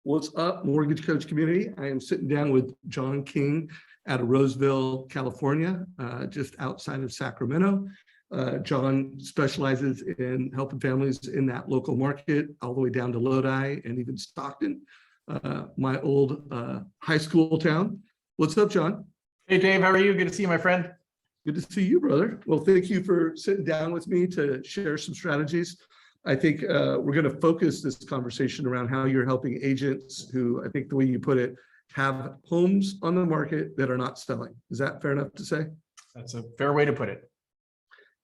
What's up, Mortgage Coach community? I am sitting down with John King out of Roseville, California, just outside of Sacramento. John specializes in helping families in that local market, all the way down to Lodi and even Stockton, my old high school town. What's up, John? Hey, Dave, how are you? Good to see you, my friend. Good to see you, brother. Well, thank you for sitting down with me to share some strategies. I think we're going to focus this conversation around how you're helping agents who, I think the way you put it, have homes on the market that are not selling. Is that fair enough to say? That's a fair way to put it.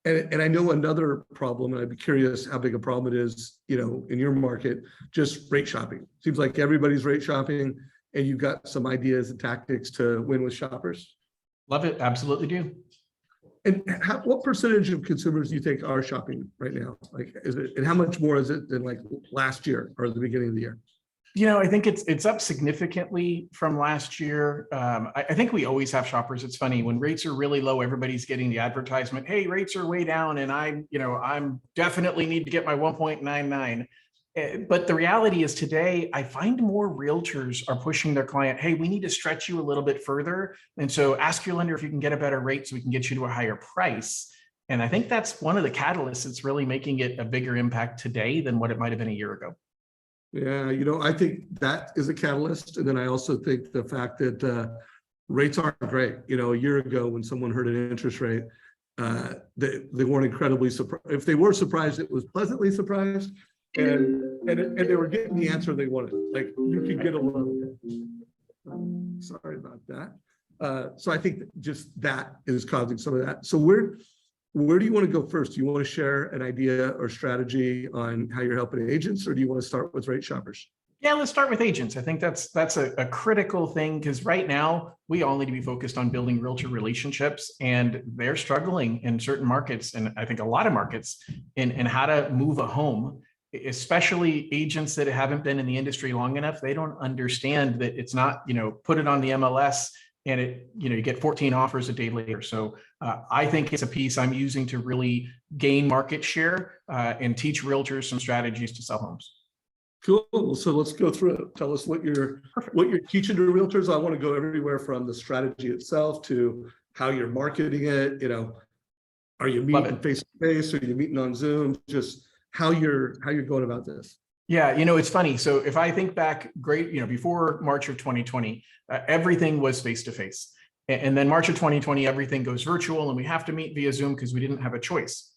And I know another problem, and I'd be curious how big a problem it is, you know, in your market, just rate shopping. Seems like everybody's rate shopping, and you've got some ideas and tactics to win with shoppers. Love it. Absolutely do. And what percentage of consumers do you think are shopping right now? Like, is it, and how much more is it than like last year or the beginning of the year? You know, I think it's up significantly from last year. I think we always have shoppers. It's funny when rates are really low, everybody's getting the advertisement. Hey, rates are way down, and I'm definitely need to get my 1.99. But the reality is today, I find more realtors are pushing their client, hey, we need to stretch you a little bit further. And so ask your lender if you can get a better rate so we can get you to a higher price. And I think that's one of the catalysts that's really making it a bigger impact today than what it might have been a year ago. Yeah, you know, I think that is a catalyst. And then I also think the fact that rates aren't great. You know, a year ago when someone heard an interest rate, they weren't incredibly surprised. If they were surprised, it was pleasantly surprised. And they were getting the answer they wanted. Like, you could get a loan. Sorry about that. So I think just that is causing some of that. So where do you want to go first? Do you want to share an idea or strategy on how you're helping agents, or do you want to start with rate shoppers? Yeah, let's start with agents. I think that's a critical thing, because right now we all need to be focused on building realtor relationships, and they're struggling in certain markets, and I think a lot of markets in how to move a home. Especially agents that haven't been in the industry long enough, they don't understand that it's not, you know, put it on the MLS and it, you know, you get 14 offers a day later. So I think it's a piece I'm using to really gain market share and teach realtors some strategies to sell homes. Cool. So let's go through it. Tell us what you're teaching to realtors. I want to go everywhere from the strategy itself to how you're marketing it. You know, are you meeting face to face? Are you meeting on Zoom? Just how you're going about this. Yeah, you know, it's funny. So if I think back, before March of 2020, everything was face-to-face. And then March of 2020, everything goes virtual and we have to meet via Zoom because we didn't have a choice.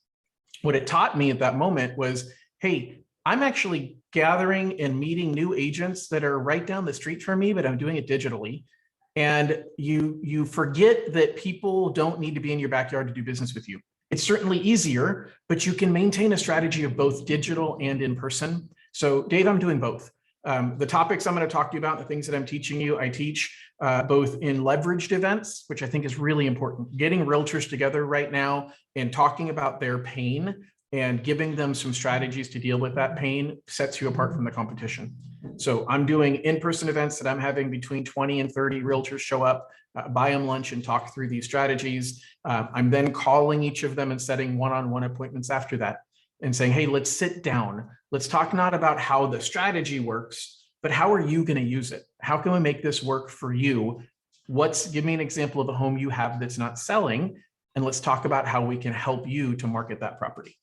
What it taught me at that moment was, hey, I'm actually gathering and meeting new agents that are right down the street from me, but I'm doing it digitally. And you forget that people don't need to be in your backyard to do business with you. It's certainly easier, but you can maintain a strategy of both digital and in person. So Dave, I'm doing both. The topics I'm going to talk to you about, the things that I'm teaching you, I teach both in leveraged events, which I think is really important. Getting realtors together right now and talking about their pain and giving them some strategies to deal with that pain sets you apart from the competition. So I'm doing in-person events that I'm having between 20 and 30 realtors show up, buy them lunch and talk through these strategies. I'm then calling each of them and setting one-on-one appointments after that and saying, hey, let's sit down. Let's talk not about how the strategy works, but how are you going to use it? How can we make this work for you? Give me an example of a home you have that's not selling, and let's talk about how we can help you to market that property.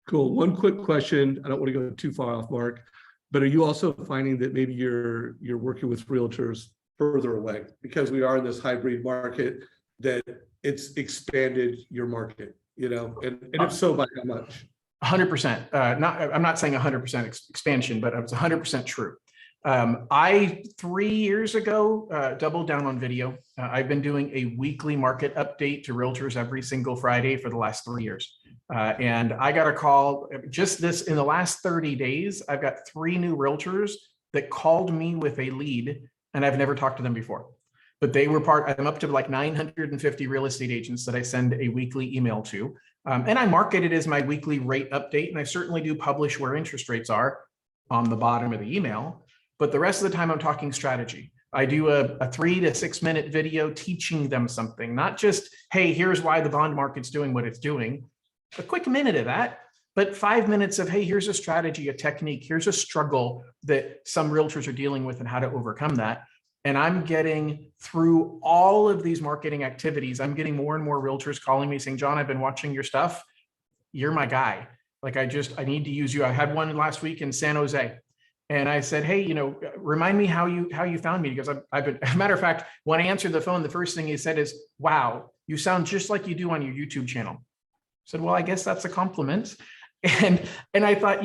Cool. One quick question. I don't want to go too far off, Mark, but are you also finding that maybe you're working with realtors further away because we are in this hybrid market, that it's expanded your market, you know, and if so, by how much? 100%. I'm not saying 100% expansion, but it's 100% true. I 3 years ago doubled down on video. I've been doing a weekly market update to realtors every single Friday for the last 3 years. And I got a call just in the last 30 days. I've got 3 new realtors that called me with a lead, and I've never talked to them before. But they were I'm up to like 950 real estate agents that I send a weekly email to. And I market it as my weekly rate update. And I certainly do publish where interest rates are on the bottom of the email. But the rest of the time I'm talking strategy. I do a 3 to 6 minute video teaching them something, not just, hey, here's why the bond market's doing what it's doing. A quick minute of that but 5 minutes of, hey, here's a strategy, a technique, here's a struggle that some realtors are dealing with and how to overcome that. And I'm getting through all of these marketing activities, I'm getting more and more realtors calling me saying, John, I've been watching your stuff. You're my guy. Like, I need to use you. I had one last week in San Jose. And I said, hey, remind me how you found me, because I've been, as a matter of fact, when I answered the phone, the first thing he said is, wow, you sound just like you do on your YouTube channel. I said, well, I guess that's a compliment. And I thought,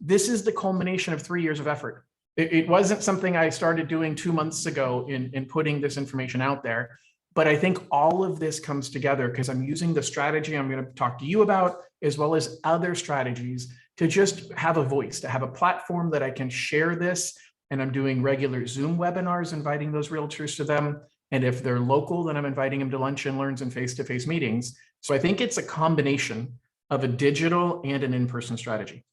this is the culmination of 3 years of effort. It wasn't something I started doing 2 months ago in putting this information out there. But I think all of this comes together because I'm using the strategy I'm going to talk to you about, as well as other strategies, to just have a voice, to have a platform that I can share this. And I'm doing regular Zoom webinars, inviting those realtors to them. And if they're local, then I'm inviting them to lunch and learns and face-to-face meetings. So I think it's a combination of a digital and an in-person strategy.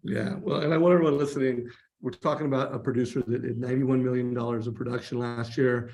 Yeah, well, and I want everyone listening, we're talking about a producer that did $91 million of production last year.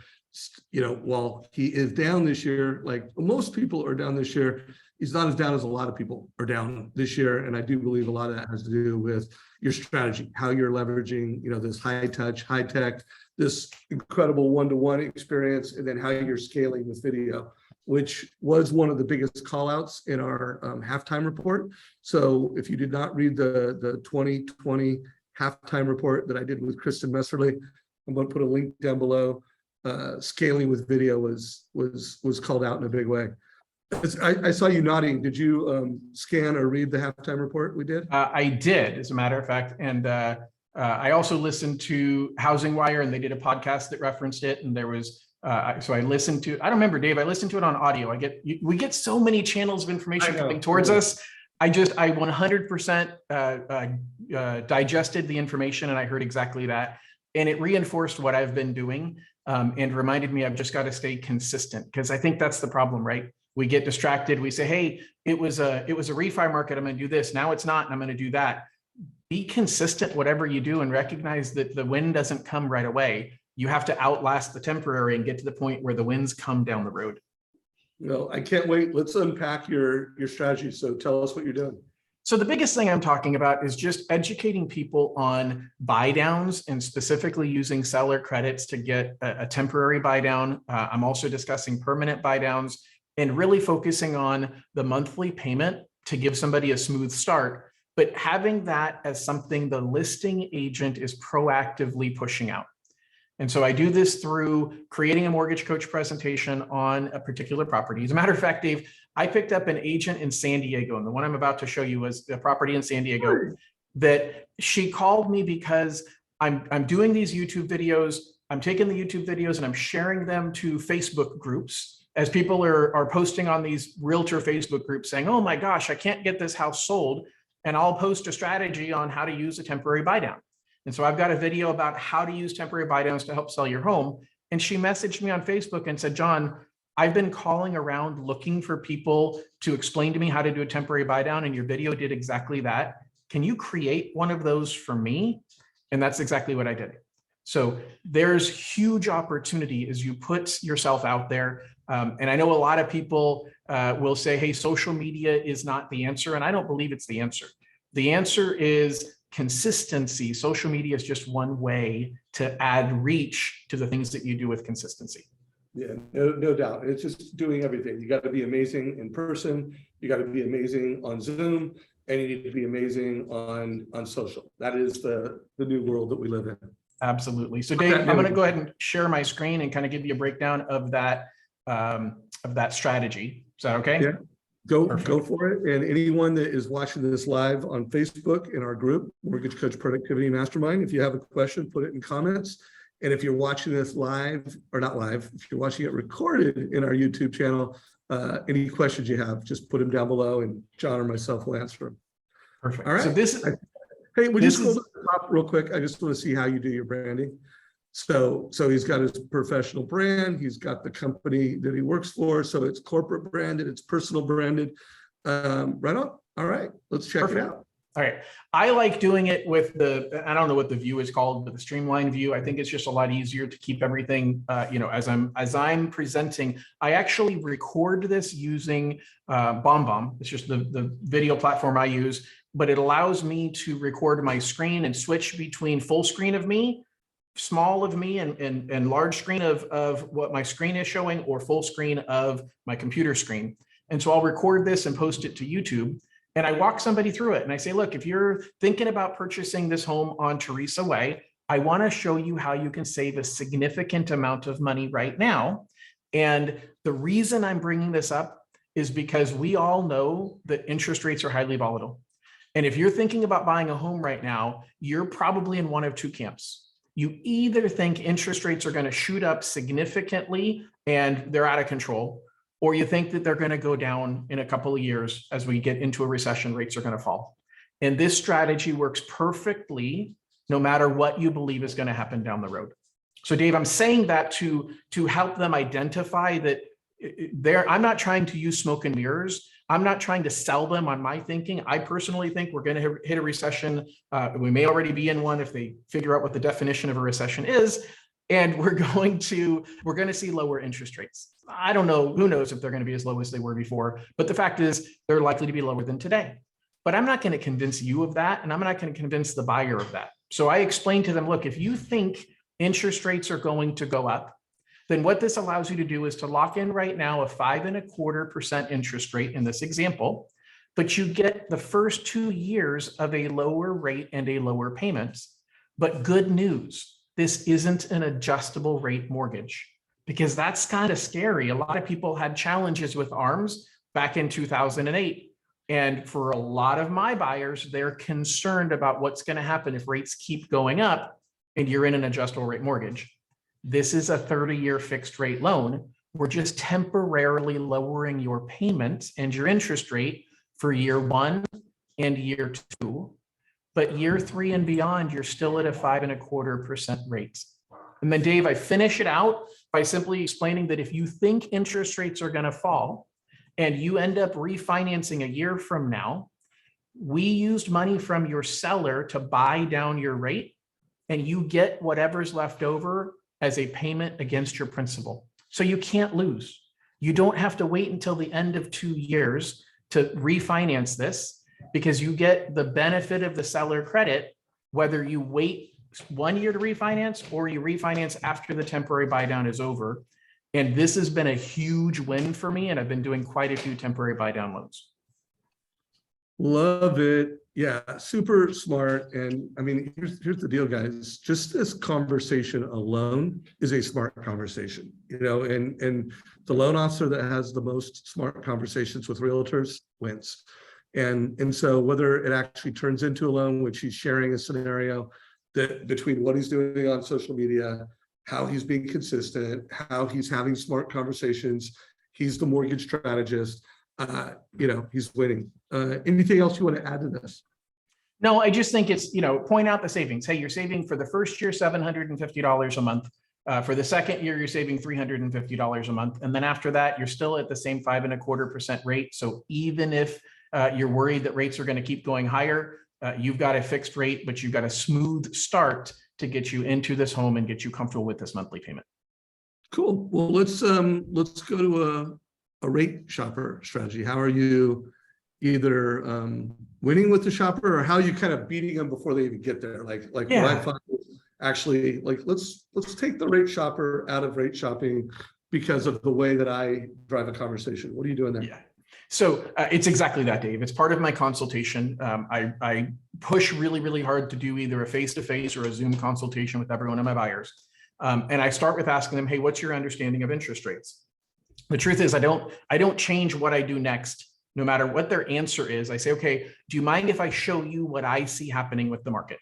While he is down this year, like most people are down this year, he's not as down as a lot of people are down this year. And I do believe a lot of that has to do with your strategy, how you're leveraging, this high touch, high tech, this incredible one-to-one experience, and then how you're scaling with video, which was one of the biggest call outs in our halftime report. So if you did not read the 2020 halftime report that I did with Kristen Messerly, I'm going to put a link down below. Scaling with video was called out in a big way. I saw you nodding. Did you scan or read the halftime report we did? I did, as a matter of fact. And I also listened to Housing Wire, and they did a podcast that referenced it. And there was, so I listened to, I don't remember, Dave, I listened to it on audio. We get so many channels of information coming towards us. I 100% digested the information, and I heard exactly that. And it reinforced what I've been doing. And reminded me I've just got to stay consistent, because I think that's the problem, right? We get distracted. We say, hey, it was a refi market, I'm going to do this. Now it's not, and I'm going to do that. Be consistent, whatever you do, and recognize that the win doesn't come right away. You have to outlast the temporary and get to the point where the wins come down the road. No, I can't wait. Let's unpack your strategy. So tell us what you're doing. So the biggest thing I'm talking about is just educating people on buy downs, and specifically using seller credits to get a temporary buy down. I'm also discussing permanent buy downs, and really focusing on the monthly payment to give somebody a smooth start, but having that as something the listing agent is proactively pushing out. And so I do this through creating a mortgage coach presentation on a particular property. As a matter of fact, Dave, I picked up an agent in San Diego, and the one I'm about to show you was a property in San Diego that she called me because I'm doing these YouTube videos. I'm taking the YouTube videos and I'm sharing them to Facebook groups, as people are posting on these realtor Facebook groups saying, oh my gosh, I can't get this house sold. And I'll post a strategy on how to use a temporary buy down. And so I've got a video about how to use temporary buy downs to help sell your home. And she messaged me on Facebook and said, John, I've been calling around looking for people to explain to me how to do a temporary buy down, and your video did exactly that. Can you create one of those for me? And that's exactly what I did. So there's huge opportunity as you put yourself out there. And I know a lot of people will say, hey, social media is not the answer. And I don't believe it's the answer. The answer is consistency. Social media is just one way to add reach to the things that you do with consistency. Yeah, no doubt. It's just doing everything. You got to be amazing in person. You got to be amazing on Zoom, and you need to be amazing on social. That is the new world that we live in. Absolutely. So Dave, I'm going to go ahead and share my screen and kind of give you a breakdown of that strategy. Is that okay? Yeah. Go for it. And anyone that is watching this live on Facebook in our group, Mortgage Coach Productivity Mastermind, if you have a question, put it in comments. And if you're watching this live, or not live, if you're watching it recorded in our YouTube channel, any questions you have, just put them down below, and John or myself will answer them. Perfect. All right. So this, hey, would you scroll to the top real quick? I just want to see how you do your branding. So he's got his professional brand. He's got the company that he works for. So it's corporate branded, it's personal branded. Right on. All right, let's check it out. All right. I like doing it with I don't know what the view is called, but the streamline view. I think it's just a lot easier to keep everything, as I'm presenting. I actually record this using BombBomb. It's just the video platform I use. but it allows me to record my screen and switch between full screen of me, small of me, and large screen of what my screen is showing, or full screen of my computer screen. And so I'll record this and post it to YouTube. And I walk somebody through it and I say, look, if you're thinking about purchasing this home on Teresa Way, I want to show you how you can save a significant amount of money right now. And the reason I'm bringing this up is because we all know that interest rates are highly volatile. And if you're thinking about buying a home right now, you're probably in one of two camps. You either think interest rates are going to shoot up significantly and they're out of control, or you think that they're going to go down in a couple of years. As we get into a recession, rates are going to fall. And this strategy works perfectly no matter what you believe is going to happen down the road. So Dave, I'm saying that to help them identify that I'm not trying to use smoke and mirrors. I'm not trying to sell them on my thinking. I personally think we're going to hit a recession. We may already be in one if they figure out what the definition of a recession is. And we're going to see lower interest rates. I don't know, who knows if they're going to be as low as they were before, but the fact is they're likely to be lower than today. But I'm not going to convince you of that, and I'm not going to convince the buyer of that. So I explained to them, look, if you think interest rates are going to go up, then what this allows you to do is to lock in right now a 5.25% interest rate in this example, but you get the first 2 years of a lower rate and a lower payment. But good news, this isn't an adjustable rate mortgage, because that's kind of scary. A lot of people had challenges with ARMs back in 2008. And for a lot of my buyers, they're concerned about what's going to happen if rates keep going up and you're in an adjustable rate mortgage. This is a 30-year fixed rate loan. We're just temporarily lowering your payment and your interest rate for year 1 and year 2. But year 3 and beyond, you're still at a 5.25% rate. And then Dave, I finish it out by simply explaining that if you think interest rates are going to fall and you end up refinancing a year from now, we used money from your seller to buy down your rate, and you get whatever's left over as a payment against your principal. So you can't lose. You don't have to wait until the end of 2 years to refinance this, because you get the benefit of the seller credit, whether you wait 1 year to refinance or you refinance after the temporary buy down is over. And this has been a huge win for me, and I've been doing quite a few temporary buy down loans. Love it. Yeah, super smart. And I mean, here's the deal, guys. Just this conversation alone is a smart conversation, and the loan officer that has the most smart conversations with realtors wins. And so whether it actually turns into a loan, which he's sharing a scenario that between what he's doing on social media, how he's being consistent, how he's having smart conversations, he's the mortgage strategist, he's winning. Anything else you want to add to this? No, I just think it's, point out the savings. Hey, you're saving for the first year $750 a month. For the second year, you're saving $350 a month. And then after that, you're still at the same 5.25% rate. So even if you're worried that rates are going to keep going higher, you've got a fixed rate, but you've got a smooth start to get you into this home and get you comfortable with this monthly payment. Cool. Well, let's go to a rate shopper strategy. How are you either winning with the shopper, or how are you kind of beating them before they even get there? Like what I find is actually, like, let's take the rate shopper out of rate shopping because of the way that I drive a conversation. What are you doing there? Yeah. So it's exactly that, Dave. It's part of my consultation. I push really, really hard to do either a face-to-face or a Zoom consultation with every one of my buyers. And I start with asking them, hey, what's your understanding of interest rates? The truth is, I don't change what I do next, no matter what their answer is. I say, okay, do you mind if I show you what I see happening with the market?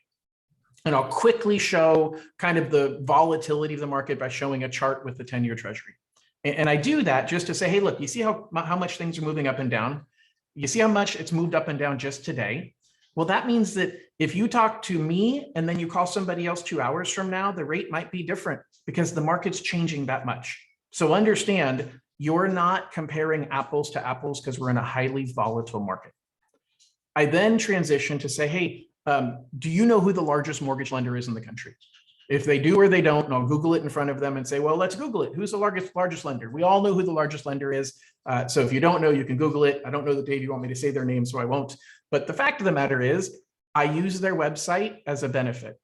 And I'll quickly show kind of the volatility of the market by showing a chart with the 10-year treasury. And I do that just to say, hey, look, you see how much things are moving up and down? You see how much it's moved up and down just today? Well, that means that if you talk to me and then you call somebody else 2 hours from now, the rate might be different because the market's changing that much. So understand, you're not comparing apples to apples because we're in a highly volatile market. I then transition to say, hey, do you know who the largest mortgage lender is in the country? If they do or they don't, and I'll Google it in front of them and say, well, let's Google it. Who's the largest lender? We all know who the largest lender is. So if you don't know, you can Google it. I don't know that, Dave, you want me to say their name, so I won't. But the fact of the matter is, I use their website as a benefit.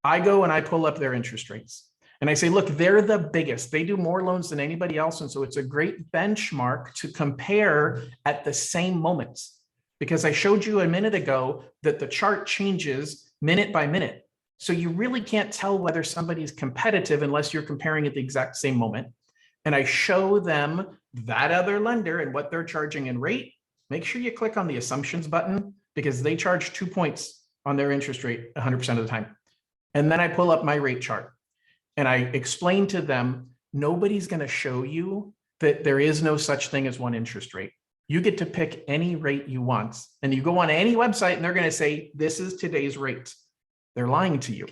I go and I pull up their interest rates. And I say, look, they're the biggest. They do more loans than anybody else. And so it's a great benchmark to compare at the same moments. Because I showed you a minute ago that the chart changes minute by minute. So you really can't tell whether somebody's competitive unless you're comparing at the exact same moment. And I show them that other lender and what they're charging in rate. Make sure you click on the assumptions button because they charge 2 points on their interest rate 100% of the time. And then I pull up my rate chart. And I explain to them, nobody's going to show you that there is no such thing as one interest rate. You get to pick any rate you want. And you go on any website and they're going to say, this is today's rate. They're lying to you.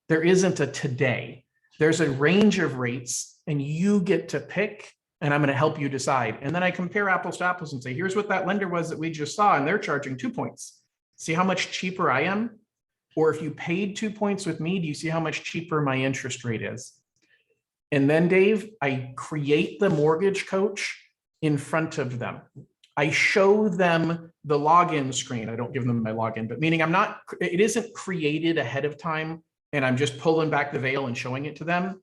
There isn't a today. There's a range of rates and you get to pick, and I'm going to help you decide. And then I compare apples to apples and say, here's what that lender was that we just saw, and they're charging 2 points. See how much cheaper I am? Or if you paid 2 points with me, do you see how much cheaper my interest rate is? And then, Dave, I create the mortgage coach in front of them. I show them the login screen. I don't give them my login, but meaning it isn't created ahead of time and I'm just pulling back the veil and showing it to them.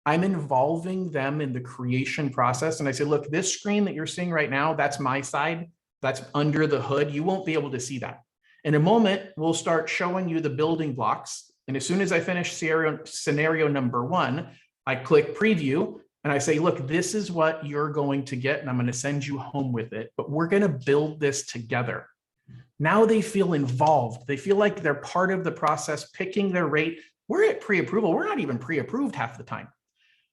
I'm involving them in the creation process. And I say, look, this screen that you're seeing right now, that's my side. That's under the hood. You won't be able to see that. In a moment, we'll start showing you the building blocks. And as soon as I finish scenario number 1, I click preview and I say, look, this is what you're going to get. And I'm going to send you home with it. But we're going to build this together. Now they feel involved. They feel like they're part of the process, picking their rate. We're at pre-approval. We're not even pre-approved half the time.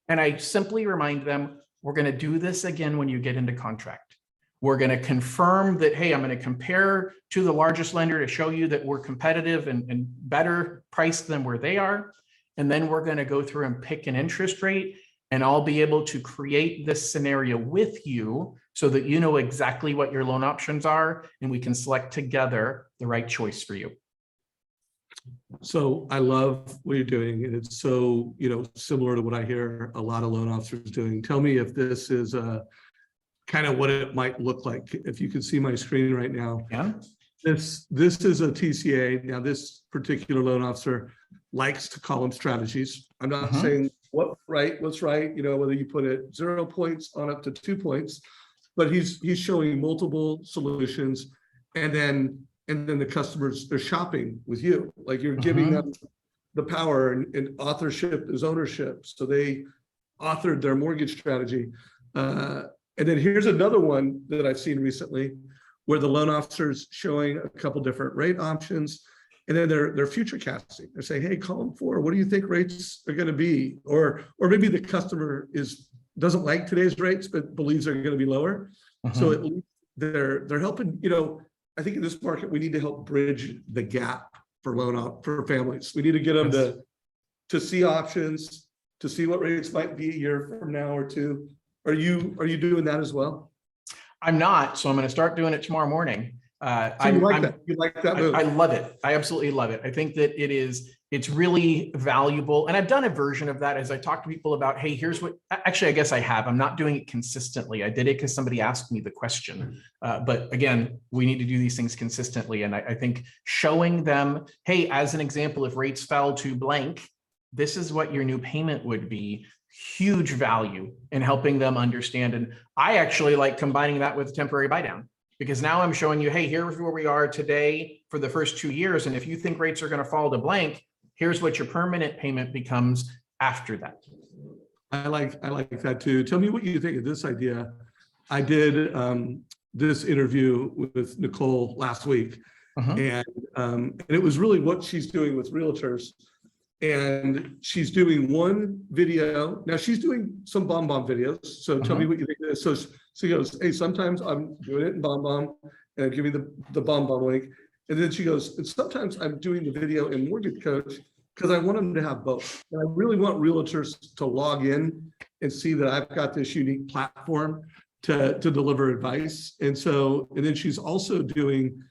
And I simply remind them, we're going to do this again when you get into contract. We're going to confirm that, hey, I'm going to compare to the largest lender to show you that we're competitive and better priced than where they are. And then we're going to go through and pick an interest rate, and I'll be able to create this scenario with you so that you know exactly what your loan options are, and we can select together the right choice for you. So I love what you're doing, and it's so, similar to what I hear a lot of loan officers doing. Tell me if this is kind of what it might look like. If you can see my screen right now. Yeah. This is a TCA. Now, this particular loan officer likes to call them strategies. I'm not saying what's right, whether you put it 0 points on up to 2 points, but he's showing multiple solutions, and then the customers, they're shopping with you. Like you're giving them the power, and authorship is ownership. So they authored their mortgage strategy. And then here's another one that I've seen recently where the loan officer's showing a couple different rate options, and then they're future casting. They're saying, hey, column 4, what do you think rates are going to be? Or maybe the customer doesn't like today's rates, but believes they're going to be lower. So at least they're helping, I think in this market, we need to help bridge the gap for families. We need to get them to see options, to see what rates might be a year from now or 2. Are you doing that as well? I'm not, so I'm going to start doing it tomorrow morning. So you like that move? I love it. I absolutely love it. I think that it's really valuable. And I've done a version of that as I talk to people about, hey, here's what, actually, I guess I have. I'm not doing it consistently. I did it because somebody asked me the question. But again, we need to do these things consistently. And I think showing them, hey, as an example, if rates fell to blank, this is what your new payment would be. Huge value in helping them understand. And I actually like combining that with temporary buy down, because now I'm showing you, hey, here's where we are today for the first 2 years. And if you think rates are going to fall to blank, here's what your permanent payment becomes after that. I like that too. Tell me what you think of this idea. I did this interview with Nicole last week, and it was really what she's doing with realtors. And she's doing one video. Now she's doing some BombBomb videos. So tell me what you think of this. So she goes, hey, sometimes I'm doing it in BombBomb and give me the BombBomb link. And then she goes, and sometimes I'm doing the video in Mortgage Coach because I want them to have both. And I really want realtors to log in and see that I've got this unique platform to deliver advice. And then she's also doing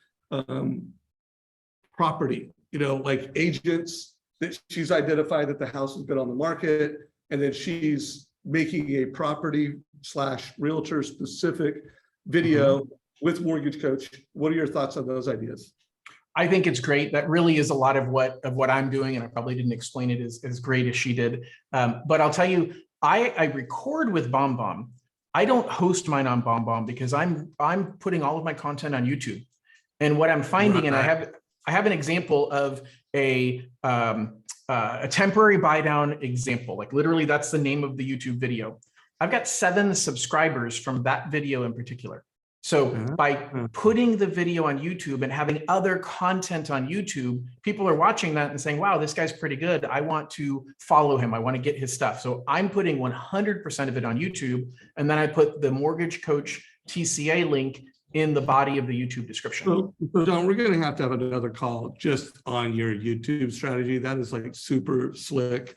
property, like agents that she's identified that the house has been on the market, and then she's making a property / realtor specific video with Mortgage Coach. What are your thoughts on those ideas? I think it's great. That really is a lot of what I'm doing, and I probably didn't explain it as great as she did. But I'll tell you, I record with BombBomb. I don't host mine on BombBomb because I'm putting all of my content on YouTube. And what I'm finding, and I have an example of a temporary buy down example. Like literally, that's the name of the YouTube video. I've got 7 subscribers from that video in particular. So by putting the video on YouTube and having other content on YouTube, people are watching that and saying, wow, this guy's pretty good. I want to follow him. I want to get his stuff. So I'm putting 100% of it on YouTube. And then I put the Mortgage Coach TCA link in the body of the YouTube description. So John, we're going to have another call just on your YouTube strategy. That is like super slick.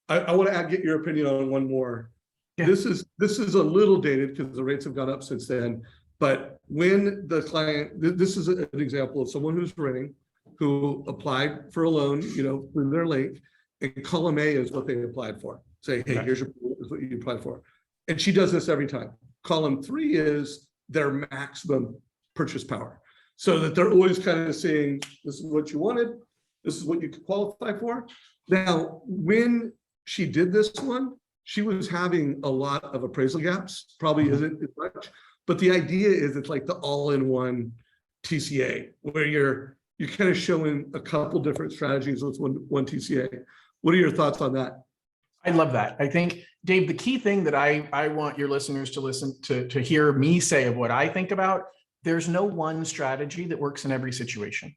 I want to get your opinion on one more. Yeah. This is a little dated because the rates have gone up since then. But when the client, this is an example of someone who's renting, who applied for a loan, through their link, and column A is what they applied for. Say, hey, here's what you applied for. And she does this every time. Column 3 is their maximum purchase power. So that they're always kind of saying, this is what you wanted, this is what you could qualify for. Now, when she did this one, she was having a lot of appraisal gaps, probably isn't as much. But the idea is it's like the all-in-one TCA, where you're kind of showing a couple different strategies with one TCA. What are your thoughts on that? I love that. I think, Dave, the key thing that I want your listeners to listen to hear me say of what I think about, there's no one strategy that works in every situation.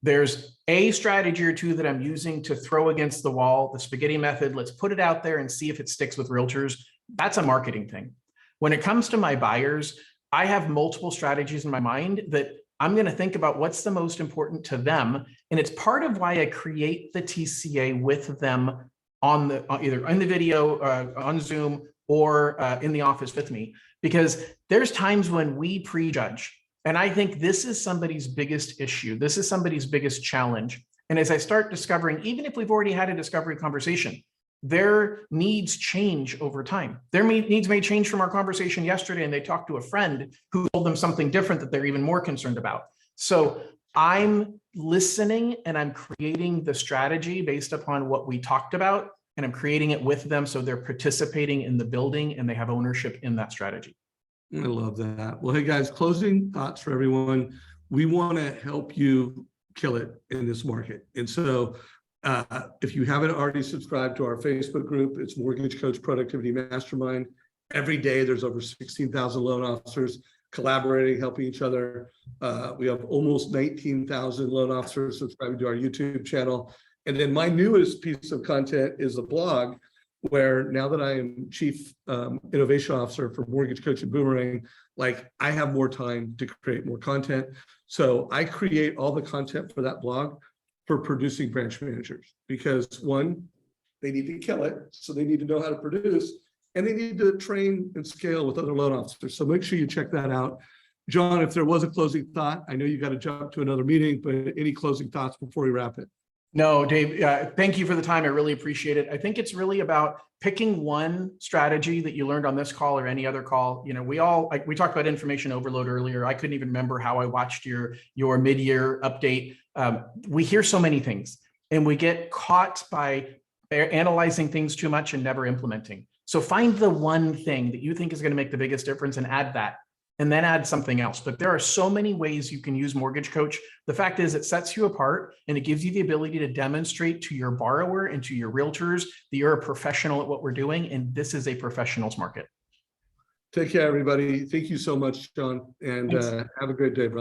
There's a strategy or two that I'm using to throw against the wall, the spaghetti method. Let's put it out there and see if it sticks with realtors. That's a marketing thing. When it comes to my buyers, I have multiple strategies in my mind that I'm going to think about what's the most important to them. And it's part of why I create the TCA with them either in the video, on Zoom, or in the office with me, because there's times when we prejudge. And I think this is somebody's biggest issue. This is somebody's biggest challenge. And as I start discovering, even if we've already had a discovery conversation, their needs change over time. Their needs may change from our conversation yesterday, and they talk to a friend who told them something different that they're even more concerned about. So I'm listening and I'm creating the strategy based upon what we talked about, and I'm creating it with them so they're participating in the building and they have ownership in that strategy. I love that. Well, hey guys, closing thoughts for everyone. We want to help you kill it in this market. And so if you haven't already subscribed to our Facebook group, it's Mortgage Coach Productivity Mastermind. Every day there's over 16,000 loan officers collaborating, helping each other. We have almost 19,000 loan officers subscribing to our YouTube channel. And then my newest piece of content is a blog, where now that I am Chief Innovation Officer for Mortgage Coach and Boomerang, like I have more time to create more content. So I create all the content for that blog for producing branch managers, because one, they need to kill it. So they need to know how to produce, and they need to train and scale with other loan officers. So make sure you check that out. John, if there was a closing thought, I know you got to jump to another meeting, but any closing thoughts before we wrap it? No, Dave, thank you for the time. I really appreciate it. I think it's really about picking one strategy that you learned on this call or any other call. We talked about information overload earlier. I couldn't even remember how I watched your mid-year update. We hear so many things, and we get caught by analyzing things too much and never implementing. So find the one thing that you think is going to make the biggest difference and add that, and then add something else. But there are so many ways you can use Mortgage Coach. The fact is, it sets you apart, and it gives you the ability to demonstrate to your borrower and to your realtors that you're a professional at what we're doing, and this is a professionals market. Take care, everybody. Thank you so much, John, and have a great day, brother.